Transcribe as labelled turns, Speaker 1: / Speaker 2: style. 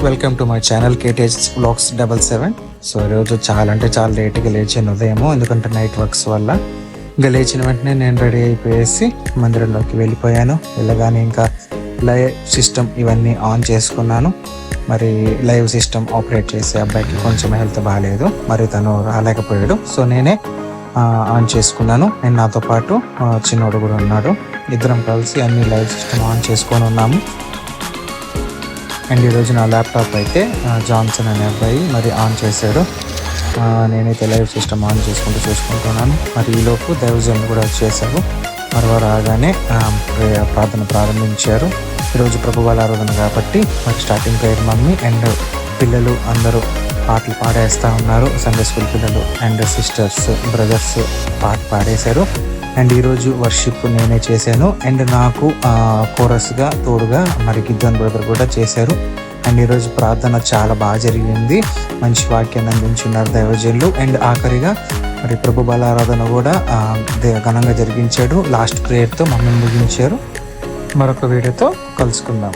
Speaker 1: Welcome to my channel KTH vlogs 77. So ఈరోజు చాలా లేట్గా లేచాను ఉదయము, ఎందుకంటే నైట్ వర్క్స్ వల్ల. ఇంకా లేచిన వెంటనే నేను రెడీ అయిపోయేసి మందిరంలోకి వెళ్ళిపోయాను. వెళ్ళగానే ఇంకా లైవ్ సిస్టమ్ ఇవన్నీ ఆన్ చేసుకున్నాను. మరి లైవ్ సిస్టమ్ ఆపరేట్ చేసే అబ్బాయికి కొంచెం హెల్త్ బాగాలేదు, మరి తను రాలేకపోయాడు. సో నేనే ఆన్ చేసుకున్నాను. నేను నాతో పాటు చిన్నోడు కూడా ఉన్నాడు. ఇద్దరం కలిసి అన్ని లైవ్ సిస్టమ్ ఆన్ చేసుకొని ఉన్నాము. అండ్ ఈరోజు నా ల్యాప్టాప్ అయితే జాన్సన్ అనే అబ్బాయి మరి ఆన్ చేశాడు. నేనైతే లైవ్ సిస్టమ్ ఆన్ చూసుకుంటున్నాను. మరి ఈలోపు దైవజనులు కూడా వచ్చేసారు. మరి వారు రాగానే ప్రార్థన ప్రారంభించారు. ఈరోజు ప్రభువాల ఆరాధన కాబట్టి మరి స్టార్టింగ్ ప్రేయర్ మమ్మీ అండ్ పిల్లలు అందరూ పాటలు పాడేస్తూ ఉన్నారు. సండే స్కూల్ పిల్లలు అండ్ సిస్టర్స్ బ్రదర్స్ పాట పాడేశారు. అండ్ ఈరోజు వర్షిప్ నేనే చేశాను. అండ్ నాకు కోరస్గా తోడుగా మరి గిద్దన్ బ్రదర్ కూడా చేశారు. అండ్ ఈరోజు ప్రార్థన చాలా బాగా జరిగింది. మంచి వాక్యాన్ని అందించున్నారు దైవజనులు. అండ్ ఆఖరిగా మరి ప్రభు బలారాధన కూడా ఘనంగా జరిగించాడు. లాస్ట్ ప్రేయర్తో మమ్మల్ని ముగించారు. మరొక వీడియోతో కలుసుకుందాం.